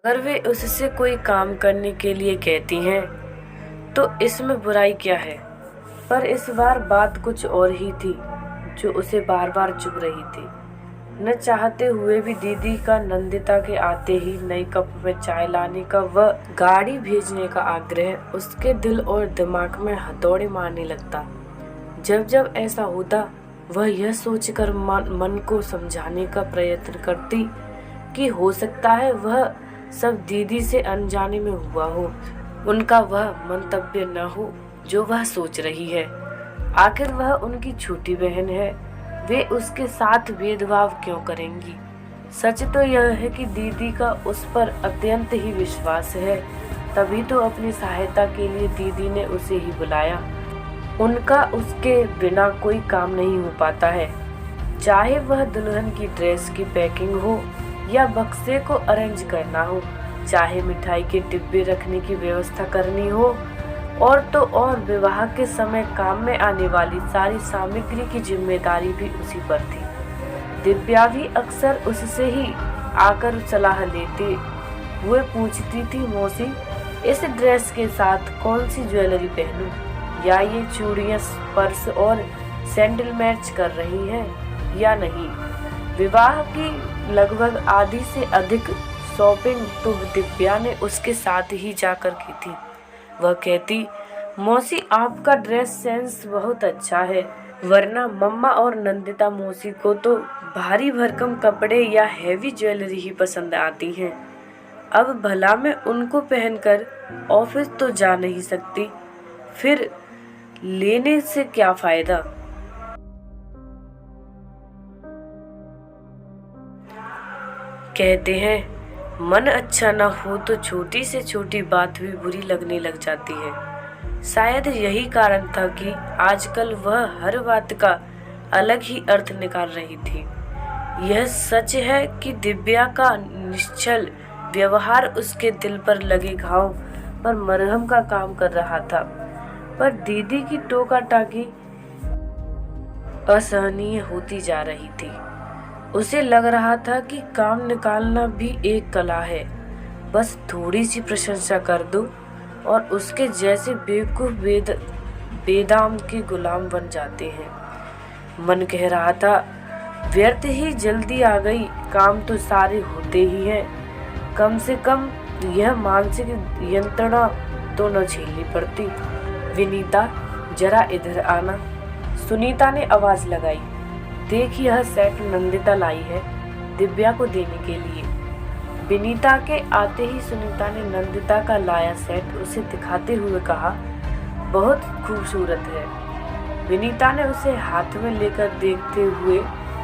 अगर वे उससे कोई काम करने के लिए कहती हैं तो इसमें बुराई क्या है। पर इस बार बात कुछ और ही थी जो उसे बार बार चुभ रही थी। न चाहते हुए भी दीदी का नंदिता के आते ही नई कप में चाय लाने का व गाड़ी भेजने का आग्रह उसके दिल और दिमाग में हथौड़े मारने लगता। जब जब ऐसा होता वह यह सोचकर मन को समझाने का प्रयत्न करती कि हो सकता है वह सब दीदी से अनजाने में हुआ हो, उनका वह मंतव्य न हो जो वह सोच रही है। आखिर वह उनकी छोटी बहन है, वे उसके साथ भेदभाव क्यों करेंगी। सच तो यह है कि दीदी का उस पर अत्यंत ही विश्वास है, तभी तो अपनी सहायता के लिए दीदी ने उसे ही बुलाया। उनका उसके बिना कोई काम नहीं हो पाता है, चाहे वह दुल्हन की ड्रेस की पैकिंग हो या बक्से को अरेंज करना हो, चाहे मिठाई के डिब्बे रखने की व्यवस्था करनी हो और तो और विवाह के समय काम में आने वाली सारी सामग्री की जिम्मेदारी भी उसी पर थी। दिव्या भी अक्सर उससे ही आकर सलाह लेते हुए पूछती थी, मौसी इस ड्रेस के साथ कौन सी ज्वेलरी पहनूं, या ये चूड़ियां पर्स और सैंडल मैच कर रही हैं या नहीं। विवाह की लगभग आधी से अधिक शॉपिंग तो दिव्या ने उसके साथ ही जाकर की थी। वह कहती, मौसी आपका ड्रेस सेंस बहुत अच्छा है, वरना मम्मा और नंदिता मौसी को तो भारी भरकम कपड़े या हैवी ज्वेलरी ही पसंद आती हैं। अब भला मैं उनको पहनकर ऑफिस तो जा नहीं सकती, फिर लेने से क्या फायदा। कहते हैं मन अच्छा न हो तो छोटी से छोटी बात भी बुरी लगने लग जाती है। शायद यही कारण था कि आजकल वह हर बात का अलग ही अर्थ निकाल रही थी। यह सच है कि दिव्या का निश्चल व्यवहार उसके दिल पर लगे घाव पर मरहम का काम कर रहा था, पर दीदी की टोका टाकी असहनीय होती जा रही थी। उसे लग रहा था कि काम निकालना भी एक कला है, बस थोड़ी सी प्रशंसा कर दो और उसके जैसे बेवकूफ बेदाम के गुलाम बन जाते हैं। मन कह रहा था व्यर्थ ही जल्दी आ गई, काम तो सारे होते ही हैं, कम से कम यह मानसिक यंत्रणा तो न झेलनी पड़ती। विनीता जरा इधर आना, सुनीता ने आवाज लगाई। देख यह सेट नंदिता लाई है दिव्या को देने के लिए। विनीता के आते ही सुनीता ने नंदिता का लाया सेट उसे दिखाते हुए कहा, बहुत खूबसूरत है। विनीता ने उसे हाथ में लेकर देखते हुए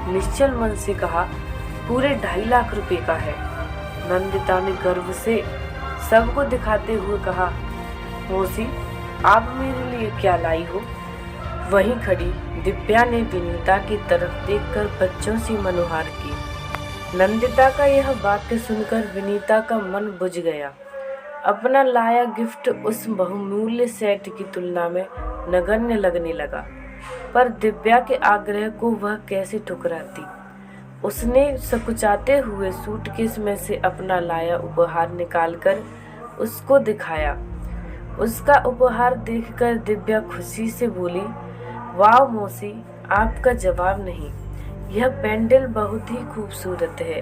निश्चल मन से कहा, पूरे 2.5 लाख रुपए का है। नंदिता ने गर्व से सबको दिखाते हुए कहा, मौसी आप मेरे लिए क्या लाई हो। वहीं खड़ी दिव्या ने विनीता की तरफ देखकर बच्चों सी मनोहार की। नंदिता का यह वाक्य सुनकर विनीता का मन बुझ गया। अपना लाया गिफ्ट उस बहुमूल्य सेट की तुलना में नगण्य लगने लगा, पर दिव्या के आग्रह को वह कैसे ठुकराती। उसने सकुचाते हुए सूटकेस में से अपना लाया उपहार निकालकर उसको दिखाया। उसका उपहार देखकर दिव्या खुशी से बोली, वाह मौसी आपका जवाब नहीं, यह पेंडल बहुत ही खूबसूरत है,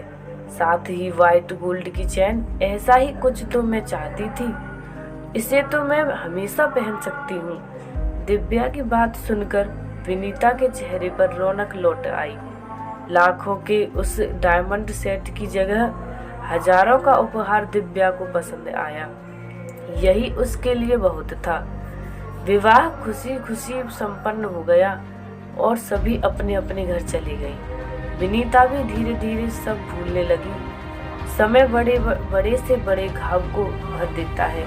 साथ ही व्हाइट गोल्ड की चैन, ऐसा ही कुछ तो मैं चाहती थी, इसे तो मैं हमेशा पहन सकती हूँ। दिव्या की बात सुनकर विनीता के चेहरे पर रौनक लौट आई। लाखों के उस डायमंड सेट की जगह हजारों का उपहार दिव्या को पसंद आया, यही उसके लिए बहुत था। विवाह खुशी खुशी संपन्न हो गया और सभी अपने अपने घर चली गई। विनीता भी धीरे धीरे सब भूलने लगी। समय बड़े से बड़े घाव को भर देता है।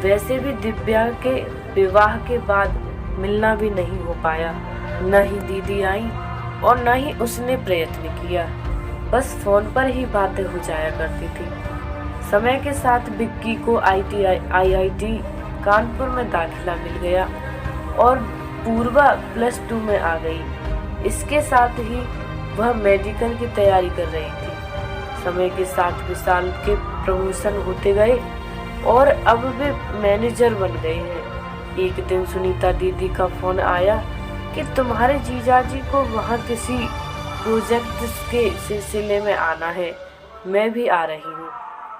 वैसे भी दिव्या के विवाह के बाद मिलना भी नहीं हो पाया, न ही दीदी आई और न ही उसने प्रयत्न किया, बस फोन पर ही बातें हो जाया करती थी। समय के साथ विक्की को IIT कानपुर में दाखिला मिल गया और पूर्वा +2 में आ गई। इसके साथ ही वह मेडिकल की तैयारी कर रही थी। समय के साथ विशाल के प्रमोशन होते गए और अब वे मैनेजर बन गए हैं। एक दिन सुनीता दीदी का फोन आया कि तुम्हारे जीजाजी को वहाँ किसी प्रोजेक्ट के सिलसिले में आना है। मैं भी आ रही हूँ,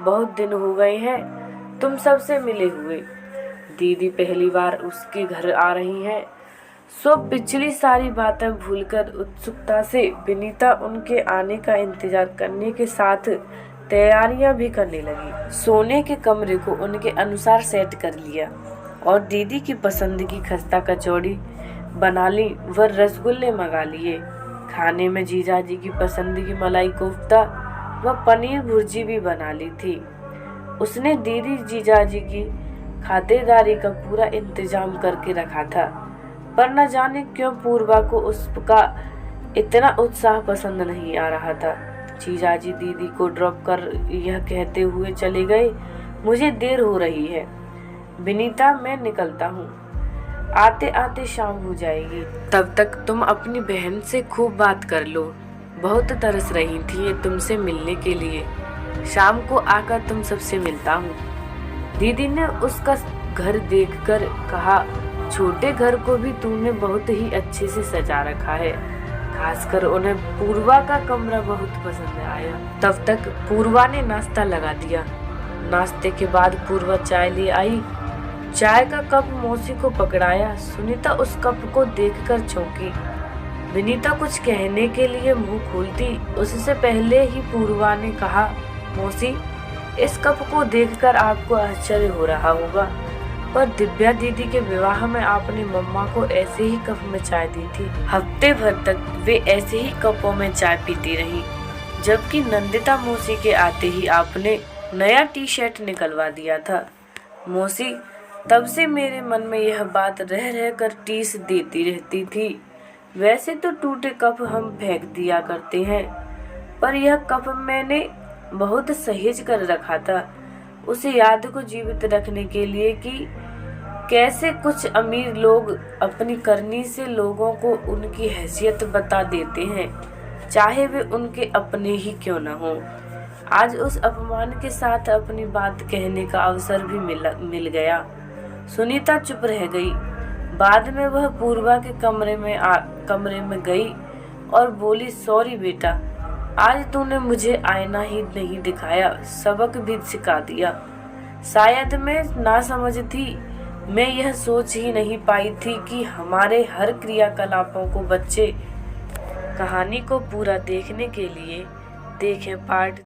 बहुत दिन हो गए हैं तुम सबसे मिले हुए। दीदी पहली बार उसके घर आ रही हैं, सो पिछली सारी बातें भूलकर उत्सुकता से विनीता उनके आने का इंतजार करने के साथ तैयारियां भी करने लगी। सोने के कमरे को उनके अनुसार सेट कर लिया और दीदी की पसंद की खस्ता कचौड़ी बना ली व रसगुल्ले मंगा लिए। खाने में जीजाजी की पसंद की मलाई कोफ्ता व पनीर भुर्जी भी बना ली थी। उसने दीदी जीजाजी की खातिरदारी का पूरा इंतजाम करके रखा था, पर न जाने क्यों पूर्वा को उसका इतना उत्साह पसंद नहीं आ रहा था। जीजाजी दीदी को ड्रॉप कर यह कहते हुए चले गए, मुझे देर हो रही है विनीता, मैं निकलता हूँ, आते आते शाम हो जाएगी। तब तक तुम अपनी बहन से खूब बात कर लो, बहुत तरस रही थी ये तुमसे मिलने के लिए। शाम को आकर तुम सबसे मिलता हूँ। दीदी ने उसका घर देखकर कहा, छोटे घर को भी तूने बहुत ही अच्छे से सजा रखा है। खासकर उन्हें पूर्वा का कमरा बहुत पसंद आया। तब तक पूर्वा ने नाश्ता लगा दिया। नाश्ते के बाद पूर्वा चाय ले आई। चाय का कप मौसी को पकड़ाया। सुनीता उस कप को देखकर चौंकी। विनीता कुछ कहने के लिए मुंह खोलती, उससे पहले ही पूर्वा ने कहा, मौसी, इस कप को देखकर आपको आश्चर्य हो रहा होगा, पर दिव्या दीदी के विवाह में आपने मम्मा को ऐसे ही कप में चाय दी थी। हफ्ते भर तक वे ऐसे ही कपों में चाय पीती रही, जबकि नंदिता मौसी के आते ही आपने नया टी शर्ट निकलवा दिया था। मौसी, तब से मेरे मन में यह बात रह रह कर टीस देती रहती थी। वैसे तो टूटे कप हम फेंक दिया करते हैं, पर यह कप मैंने बहुत सहेज कर रखा था, उसे याद को जीवित रखने के लिए कि कैसे कुछ अमीर लोग अपनी करनी से लोगों को उनकी हैसियत बता देते हैं, चाहे वे उनके अपने ही क्यों न हो। आज उस अपमान के साथ अपनी बात कहने का अवसर भी मिल गया। सुनीता चुप रह गई। बाद में वह पूर्वा के कमरे में गई और बोली, सॉरी बेटा, आज तूने मुझे आईना ही नहीं दिखाया, सबक भी सिखा दिया। शायद मैं ना समझ थी, मैं यह सोच ही नहीं पाई थी कि हमारे हर क्रियाकलापों को बच्चे। कहानी को पूरा देखने के लिए देखें पार्ट